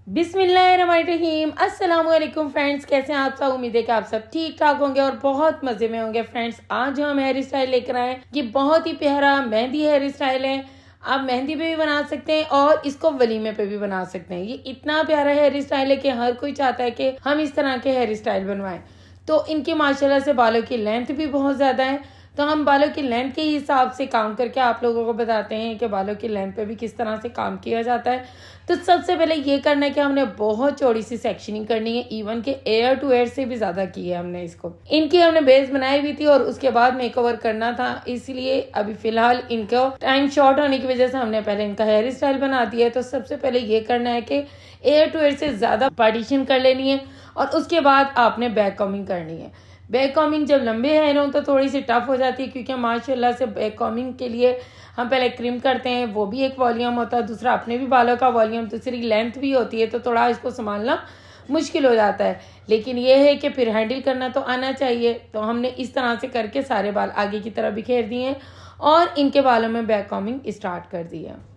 बिस्मिल्लाहिर्रहमानिर्रहीम। अस्सलाम वालेकुम फ्रेंड्स, कैसे हैं आप सब। उम्मीद है कि आप सब ठीक ठाक होंगे और बहुत मजे में होंगे। फ्रेंड्स, आज हम हेयर स्टाइल लेकर आए हैं। ये बहुत ही प्यारा मेहंदी हेयर स्टाइल है। आप मेहंदी पे भी बना सकते हैं और इसको वलीमे पे भी बना सकते हैं। ये इतना प्यारा हेयर स्टाइल है कि हर कोई चाहता है कि हम इस तरह के हेयर स्टाइल बनवाएं। तो इनकी माशाल्लाह से बालों की लेंथ भी बहुत ज्यादा है। तो हम बालों की लेंथ के हिसाब से काम करके आप लोगों को बताते हैं कि बालों की लेंथ पे भी किस तरह से काम किया जाता है। तो सबसे पहले ये करना है कि हमने बहुत चौड़ी सी सेक्शनिंग करनी है। इवन के एयर टू एयर से भी ज्यादा की है हमने इसको। इनकी हमने बेस बनाई हुई थी और उसके बाद मेकओवर करना था, इसलिए अभी फिलहाल इनको टाइम शॉर्ट होने की वजह से हमने पहले इनका हेयर स्टाइल बना दिया है। तो सबसे पहले ये करना है कि एयर टू एयर से ज्यादा पार्टीशन कर लेनी है और उसके बाद आपने बैक कॉमिंग करनी है। बैक कॉमिंग जब लंबे हेयर हों तो थोड़ी सी टफ हो जाती है, क्योंकि माशाल्लाह से बैक कॉमिंग के लिए हम पहले क्रिम करते हैं, वो भी एक वॉल्यूम होता है, दूसरा अपने भी बालों का वॉल्यूम, दूसरी लेंथ भी होती है, तो थोड़ा इसको संभालना मुश्किल हो जाता है। लेकिन ये है कि फिर हैंडल करना तो आना चाहिए। तो हमने इस तरह से करके सारे बाल आगे की तरफ बिखेर दिए हैं और इनके बालों में बैक कॉमिंग स्टार्ट कर दी है।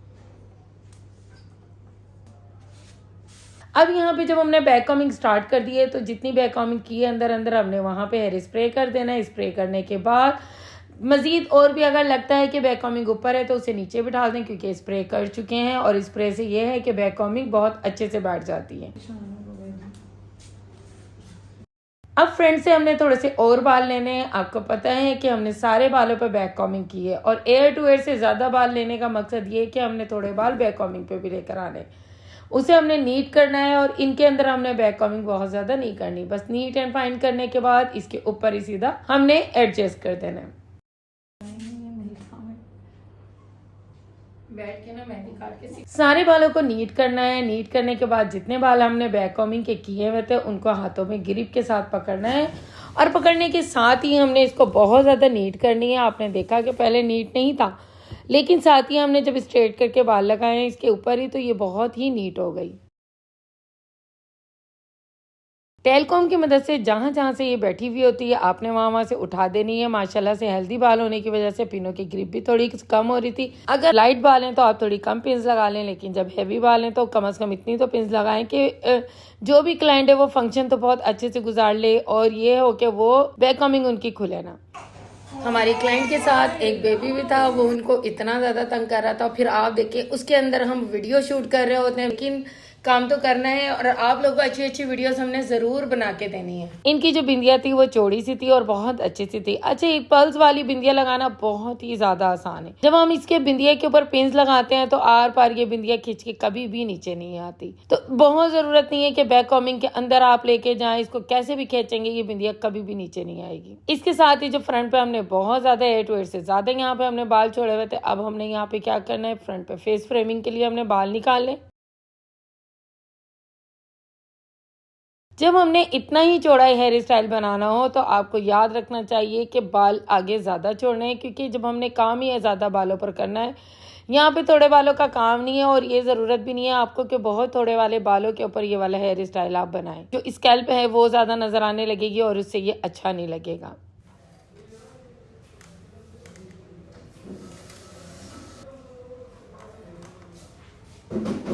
अब यहाँ पे जब हमने बैक कॉमिंग स्टार्ट कर दी है तो जितनी बैक कॉमिंग की है अंदर अंदर हमने वहां पे हेयर स्प्रे कर देना है। स्प्रे करने के बाद मजीद और भी अगर लगता है कि बैक कॉमिंग ऊपर है तो उसे नीचे बिठा दें, क्योंकि स्प्रे कर चुके हैं और स्प्रे से ये है कि बैक कॉमिंग बहुत अच्छे से बैठ जाती है। अब फ्रंट से हमने थोड़े से और बाल लेने हैं। आपको पता है कि हमने सारे बालों पे बैक कॉमिंग की है और एयर टू एयर से ज्यादा बाल लेने का मकसद ये है कि हमने थोड़े बाल बैक कॉमिंग पे भी लेकर आने, उसे हमने नीट करना है। और इनके अंदर हमने बैक कॉमिंग बहुत ज्यादा नहीं करनी, बस नीट एंड फाइन करने के बाद इसके ऊपर ही सीधा हमने एडजस्ट कर देना है। बैठ के ना मेहंदी काट के सारे बालों को नीट करना है। नीट करने के बाद जितने बाल हमने बैक कॉमिंग के किए हुए थे उनको हाथों में ग्रिप के साथ पकड़ना है और पकड़ने के साथ ही हमने इसको बहुत ज्यादा नीट करनी है। आपने देखा कि पहले नीट नहीं था, लेकिन साथ ही हमने जब स्ट्रेट करके बाल लगाए हैं इसके ऊपर ही, तो ये बहुत ही नीट हो गई। टेलकॉम की मदद से जहां जहां से ये बैठी हुई होती है आपने वहां से उठा देनी है। माशाल्लाह से हेल्दी बाल होने की वजह से पिनों की ग्रिप भी थोड़ी कम हो रही थी। अगर लाइट बाल हैं तो आप थोड़ी कम पिन्स लगा लें, लेकिन जब हैवी बाल हैं तो कम से कम इतनी तो पिन्स लगाएं कि जो भी क्लाइंट है वो फंक्शन तो बहुत अच्छे से गुजार ले और ये हो कि वो बैक कॉमिंग उनकी खुले ना। हमारी क्लाइंट के साथ एक बेबी भी था, वो उनको इतना ज्यादा तंग कर रहा था। फिर आप देखिए उसके अंदर हम वीडियो शूट कर रहे होते हैं, लेकिन काम तो करना है और आप लोगों को अच्छी अच्छी वीडियोस हमने जरूर बना के देनी है। इनकी जो बिंदिया थी वो चौड़ी सी थी और बहुत अच्छी सी थी। अच्छा, एक पल्स वाली बिंदिया लगाना बहुत ही ज्यादा आसान है। जब हम इसके बिंदिया के ऊपर पिन्स लगाते हैं तो आर पार ये बिंदिया खींच के कभी भी नीचे नहीं आती। तो बहुत जरूरत नहीं है कि बैक कॉमिंग के अंदर आप लेके जाएं, इसको कैसे भी खींचेंगे ये बिंदिया कभी भी नीचे नहीं आएगी। इसके साथ ही जो फ्रंट पे हमने बहुत ज्यादा एयर टू एयर से ज्यादा यहाँ पे हमने बाल छोड़े हुए थे। अब हमने यहाँ पे क्या करना है, फ्रंट पे फेस फ्रेमिंग के लिए हमने बाल निकालने। जब हमने इतना ही चौड़ा हेयर स्टाइल बनाना हो तो आपको याद रखना चाहिए कि बाल आगे ज़्यादा छोड़ने हैं, क्योंकि जब हमने काम ही है ज़्यादा बालों पर करना है। यहाँ पे थोड़े बालों का काम नहीं है और ये ज़रूरत भी नहीं है आपको कि बहुत थोड़े वाले बालों के ऊपर ये वाला हेयर स्टाइल आप बनाएं। जो स्कैल्प है वो ज़्यादा नज़र आने लगेगी और उससे ये अच्छा नहीं लगेगा।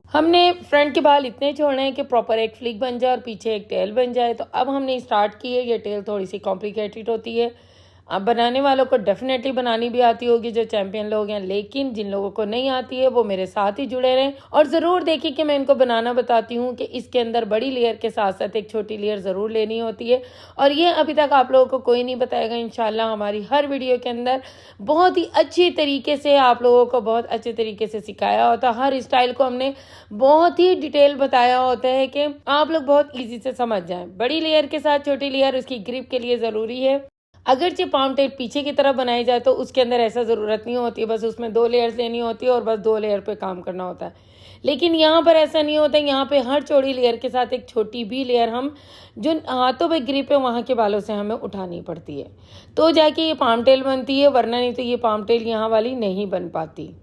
हमने फ्रंट के बाल इतने छोड़ने हैं कि प्रॉपर एक फ्लिक बन जाए और पीछे एक टेल बन जाए। तो अब हमने स्टार्ट की है। ये टेल थोड़ी सी कॉम्प्लिकेटेड होती है। अब बनाने वालों को डेफिनेटली बनानी भी आती होगी जो चैंपियन लोग हैं, लेकिन जिन लोगों को नहीं आती है वो मेरे साथ ही जुड़े रहें और ज़रूर देखिए कि मैं इनको बनाना बताती हूँ कि इसके अंदर बड़ी लेयर के साथ साथ एक छोटी लेयर ज़रूर लेनी होती है। और ये अभी तक आप लोगों को कोई नहीं बताएगा। इंशाल्लाह हमारी हर वीडियो के अंदर बहुत ही अच्छी तरीके से आप लोगों को बहुत अच्छे तरीके से सिखाया होता है। हर स्टाइल को हमने बहुत ही डिटेल बताया होता है कि आप लोग बहुत ईजी से समझ जाएं। बड़ी लेयर के साथ छोटी लेयर उसकी ग्रिप के लिए ज़रूरी है। अगरचे पाम टेल पीछे की तरफ बनाई जाए तो उसके अंदर ऐसा ज़रूरत नहीं होती है, बस उसमें 2 लेयर्स लेनी होती है और बस 2 लेयर पे काम करना होता है। लेकिन यहाँ पर ऐसा नहीं होता है। यहाँ पे हर चौड़ी लेयर के साथ एक छोटी भी लेयर हम जो हाथों पे ग्रिप है वहाँ के बालों से हमें उठानी पड़ती है, तो जाके ये पाम टेल बनती है, वरना नहीं तो ये पाम टेल यहाँ वाली नहीं बन पाती।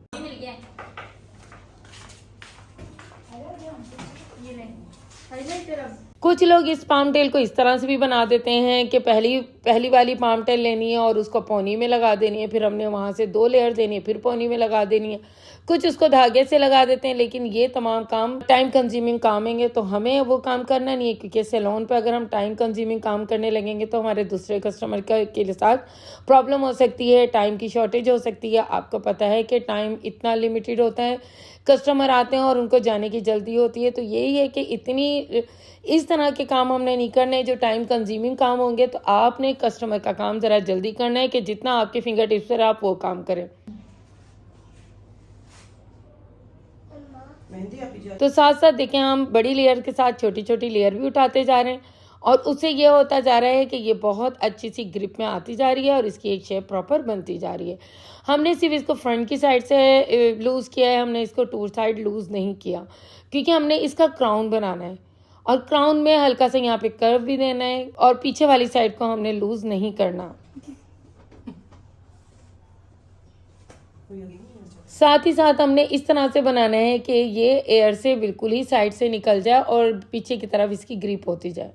कुछ लोग इस पाम टेल को इस तरह से भी बना देते हैं कि पहली पहली वाली पाम टेल लेनी है और उसको पौनी में लगा देनी है, फिर हमने वहाँ से 2 लेयर देनी है, फिर पौनी में लगा देनी है। कुछ उसको धागे से लगा देते हैं, लेकिन ये तमाम काम टाइम कंज्यूमिंग काम है, तो हमें वो काम करना नहीं है, क्योंकि सैलून पे अगर हम टाइम कंज्यूमिंग काम करने लगेंगे तो हमारे दूसरे कस्टमर के साथ प्रॉब्लम हो सकती है, टाइम की शॉर्टेज हो सकती है। आपको पता है कि टाइम इतना लिमिटेड होता है, कस्टमर आते हैं और उनको जाने की जल्दी होती है। तो यही है कि इस तरह के काम हमने नहीं करने जो टाइम कंज्यूमिंग काम होंगे। तो आपने कस्टमर का काम ज़रा जल्दी करना है कि जितना आपके फिंगर टिप्स पर आप वो काम करें। तो साथ साथ देखें, हम बड़ी लेयर के साथ छोटी छोटी लेयर भी उठाते जा रहे हैं और उससे ये होता जा रहा है कि ये बहुत अच्छी सी ग्रिप में आती जा रही है और इसकी एक शेप प्रॉपर बनती जा रही है। हमने सिर्फ इसको फ्रंट की साइड से लूज़ किया है, हमने इसको टू साइड लूज़ नहीं किया, क्योंकि हमने इसका क्राउन बनाना है और क्राउन में हल्का सा यहाँ पे कर्व भी देना है और पीछे वाली साइड को हमने लूज़ नहीं करना। साथ ही साथ हमने इस तरह से बनाना है कि ये एयर से बिल्कुल ही साइड से निकल जाए और पीछे की तरफ इसकी ग्रिप होती जाए।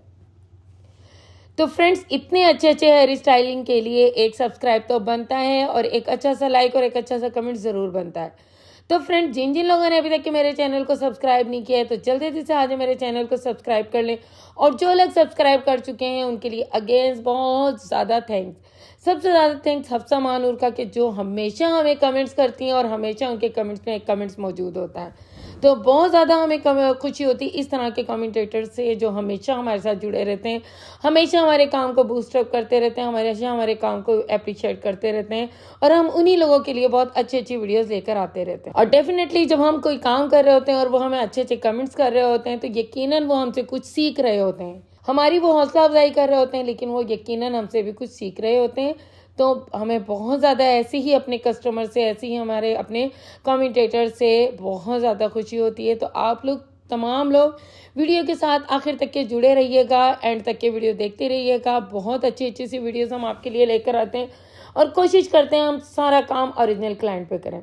तो फ्रेंड्स, इतने अच्छे अच्छे हेयर स्टाइलिंग के लिए एक सब्सक्राइब तो बनता है और एक अच्छा सा लाइक और एक अच्छा सा कमेंट ज़रूर बनता है। तो फ्रेंड्स, जिन जिन लोगों ने अभी तक के मेरे चैनल को सब्सक्राइब नहीं किया है तो जल्दी से आज मेरे चैनल को सब्सक्राइब कर लें, और जो लोग सब्सक्राइब कर चुके हैं उनके लिए अगेन बहुत ज़्यादा थैंक्स। सबसे ज़्यादा थैंक्स हफ्सा मानूर का, कि जो हमेशा हमें कमेंट्स करती हैं और हमेशा उनके कमेंट्स में एक कमेंट्स मौजूद होता है। तो बहुत ज़्यादा हमें खुशी होती है इस तरह के कमेंटेटर से जो हमेशा हमारे साथ जुड़े रहते हैं, हमेशा हमारे काम को बूस्टअप करते रहते हैं, हमेशा हमारे काम को अप्रिशिएट करते रहते हैं, और हम उन्हीं लोगों के लिए बहुत अच्छी अच्छी वीडियोस लेकर आते रहते हैं। और डेफिनेटली जब हम कोई काम कर रहे होते हैं और वो हमें अच्छे अच्छे कमेंट्स कर रहे होते हैं तो यकीनन वो हमसे कुछ सीख रहे होते हैं, हमारी वो हौसला अफजाई कर रहे होते हैं, लेकिन वो यकीनन हमसे भी कुछ सीख रहे होते हैं। तो हमें बहुत ज़्यादा ऐसे ही अपने कस्टमर से, ऐसे ही हमारे अपने कमेंटेटर से बहुत ज़्यादा खुशी होती है। तो आप लोग तमाम लोग वीडियो के साथ आखिर तक के जुड़े रहिएगा, एंड तक के वीडियो देखते रहिएगा। बहुत अच्छी अच्छी सी वीडियोस हम आपके लिए लेकर आते हैं और कोशिश करते हैं हम सारा काम ओरिजिनल क्लाइंट पे करें।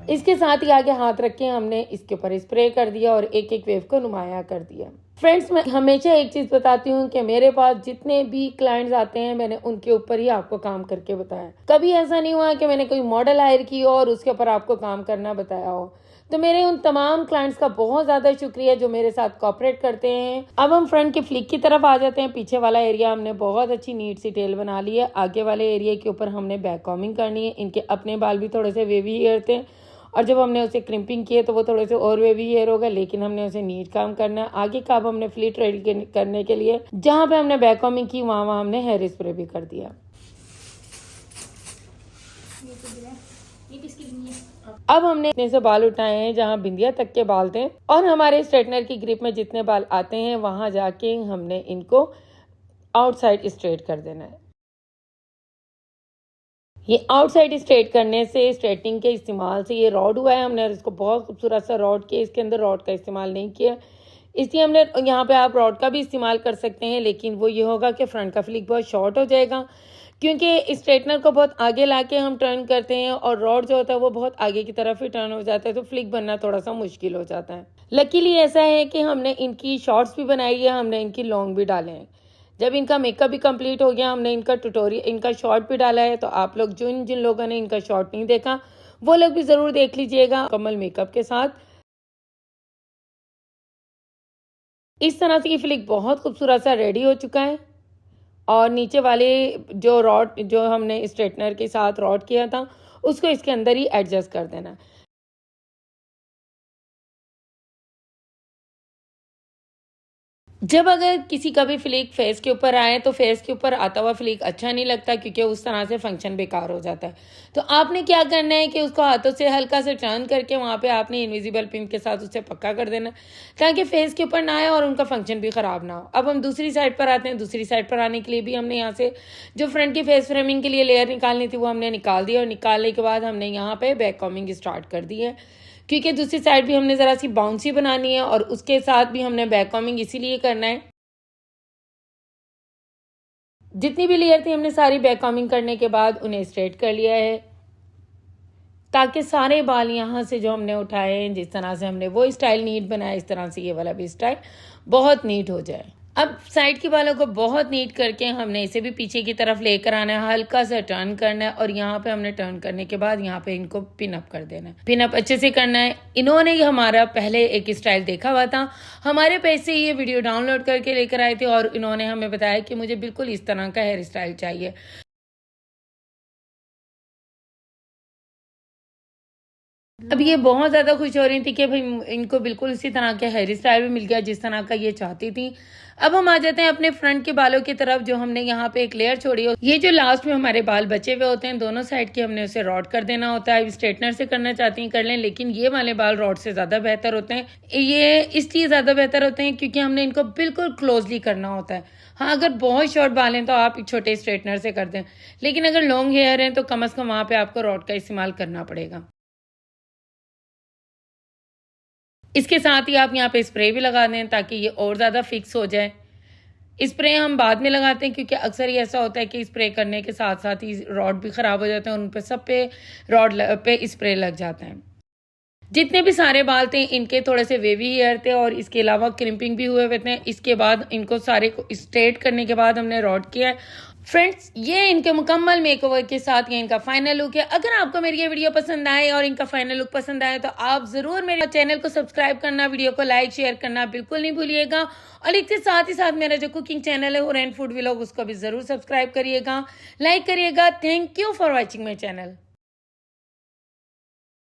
इसके साथ ही आगे हाथ रख के हमने इसके ऊपर स्प्रे कर दिया और एक एक वेव को नुमाया कर दिया। फ्रेंड्स, मैं हमेशा एक चीज़ बताती हूँ कि मेरे पास जितने भी क्लाइंट्स आते हैं मैंने उनके ऊपर ही आपको काम करके बताया। कभी ऐसा नहीं हुआ कि मैंने कोई मॉडल हायर की हो और उसके ऊपर आपको काम करना बताया हो। तो मेरे उन तमाम क्लाइंट्स का बहुत ज़्यादा शुक्रिया जो मेरे साथ कोऑपरेट करते हैं। अब हम फ्रंट की फ्लिक की तरफ आ जाते हैं। पीछे वाला एरिया हमने बहुत अच्छी नीट सी टेल बना ली है। आगे वाले एरिया के ऊपर हमने बैक कॉमिंग करनी है। इनके अपने बाल भी थोड़े से वेवी हेयर थे और जब हमने उसे क्रिम्पिंग किए तो वो थोड़े से और वेवी हेयर होगा, लेकिन हमने उसे नीट काम करना है। आगे का अब हमने फ्लिट रेडी करने के लिए जहाँ पे हमने बैक कॉमिंग की वहाँ हमने हेयर स्प्रे भी कर दिया। अब हमने इतने से बाल उठाए हैं जहाँ बिंदिया तक के बाल थे, और हमारे स्ट्रेटनर की ग्रिप में जितने बाल आते हैं वहां जाके हमने इनको आउटसाइड स्ट्रेट कर देना है। ये आउटसाइड स्ट्रेट करने से, स्ट्रेटिंग के इस्तेमाल से, ये रॉड हुआ है, हमने इसको बहुत खूबसूरत सा रॉड किया, इसके अंदर रॉड का इस्तेमाल नहीं किया, इसलिए हमने यहाँ पे आप रॉड का भी इस्तेमाल कर सकते हैं, लेकिन वो ये होगा कि फ्रंट का फ्लिक बहुत शॉर्ट हो जाएगा, क्योंकि स्ट्रेटनर को बहुत आगे लाके हम टर्न करते हैं और रॉड जो होता है वो बहुत आगे की तरफ ही टर्न हो जाता है, तो फ्लिक बनना थोड़ा सा मुश्किल हो जाता है। लकीली ऐसा है कि हमने इनकी शॉर्ट्स भी बनाई है, हमने इनकी लॉन्ग भी डाले हैं। जब इनका मेकअप भी कंप्लीट हो गया, हमने इनका ट्यूटोरियल, इनका शॉर्ट भी डाला है। तो आप लोग जिन लोगों ने इनका शॉर्ट नहीं देखा वो लोग भी ज़रूर देख लीजिएगा कमल मेकअप के साथ। इस तरह से ये फ्लिक बहुत खूबसूरत सा रेडी हो चुका है, और नीचे वाले जो रॉड जो हमने स्ट्रेटनर के साथ रॉड किया था उसको इसके अंदर ही एडजस्ट कर देना। जब अगर किसी का भी फ्लिक फेस के ऊपर आए तो फेस के ऊपर आता हुआ फ्लिक अच्छा नहीं लगता, क्योंकि उस तरह से फंक्शन बेकार हो जाता है। तो आपने क्या करना है कि उसको हाथों से हल्का से टर्न करके वहाँ पे आपने इनविजिबल पिन के साथ उसे पक्का कर देना, ताकि फेस के ऊपर ना आए और उनका फंक्शन भी ख़राब ना हो। अब हम दूसरी साइड पर आते हैं। दूसरी साइड पर आने के लिए भी हमने यहाँ से जो फ्रंट की फेस फ्रेमिंग के लिए लेयर निकालनी थी वो हमने निकाल दी, और निकालने के बाद हमने यहाँ पर बैक कॉमिंग स्टार्ट कर दी है, क्योंकि दूसरी साइड भी हमने ज़रा सी बाउंसी बनानी है और उसके साथ भी हमने बैक कॉमिंग इसीलिए करना है जितनी भी लेयर थी हमने सारी बैक कॉम्बिंग करने के बाद उन्हें स्ट्रेट कर लिया है, ताकि सारे बाल यहाँ से जो हमने उठाए हैं, जिस तरह से हमने वो स्टाइल नीट बनाया, इस तरह से ये वाला भी स्टाइल बहुत नीट हो जाए। अब साइड के बालों को बहुत नीट करके हमने इसे भी पीछे की तरफ लेकर आना है, हल्का सा टर्न करना है और यहाँ पे हमने टर्न करने के बाद यहाँ पे इनको पिन अप कर देना है। पिन अप अच्छे से करना है। इन्होंने हमारा पहले एक स्टाइल देखा हुआ था, हमारे पेज से ये वीडियो डाउनलोड करके लेकर आए थे और इन्होंने हमें बताया कि मुझे बिल्कुल इस तरह का हेयर स्टाइल चाहिए। अब ये बहुत ज़्यादा खुश हो रही थी कि भाई इनको बिल्कुल इसी तरह का हेयर स्टाइल भी मिल गया जिस तरह का ये चाहती थी। अब हम आ जाते हैं अपने फ्रंट के बालों की तरफ, जो हमने यहाँ पे एक लेयर छोड़ी हो। ये जो लास्ट में हमारे बाल बचे हुए होते हैं दोनों साइड के, हमने उसे रॉड कर देना होता है। स्ट्रेटनर से करना चाहती हैं कर लें, लेकिन ये वाले बाल रॉड से ज़्यादा बेहतर होते हैं। ये इसलिए ज़्यादा बेहतर होते हैं क्योंकि हमने इनको बिल्कुल क्लोजली करना होता है। हाँ, अगर बहुत शॉर्ट बाल हैं तो आप छोटे स्ट्रेटनर से कर दें, लेकिन अगर लॉन्ग हेयर हैं तो कम अज़ कम वहाँ पर आपको रॉड का इस्तेमाल करना पड़ेगा। इसके साथ ही आप यहाँ पे स्प्रे भी लगा दें ताकि ये और ज़्यादा फिक्स हो जाए। स्प्रे हम बाद में लगाते हैं क्योंकि अक्सर ये ऐसा होता है कि स्प्रे करने के साथ साथ ही रॉड भी ख़राब हो जाते हैं, उन पे सब पे रॉड पे स्प्रे लग जाता है। जितने भी सारे बाल थे इनके थोड़े से वेवी हेयर थे और इसके अलावा क्रिम्पिंग भी हुए हुए थे। इसके बाद इनको सारे को स्ट्रेट करने के बाद हमने रॉड किया है। फ्रेंड्स, ये इनके मुकम्मल मेकओवर के साथ ये इनका फाइनल लुक है। अगर आपको मेरी ये वीडियो पसंद आए और इनका फाइनल लुक पसंद आए तो आप ज़रूर मेरे चैनल को सब्सक्राइब करना, वीडियो को लाइक शेयर करना बिल्कुल नहीं भूलिएगा। और इसके साथ ही साथ मेरा जो कुकिंग चैनल है हुरैन फूड व्लॉग, उसको भी ज़रूर सब्सक्राइब करिएगा, लाइक करिएगा। Thank you for watching my channel.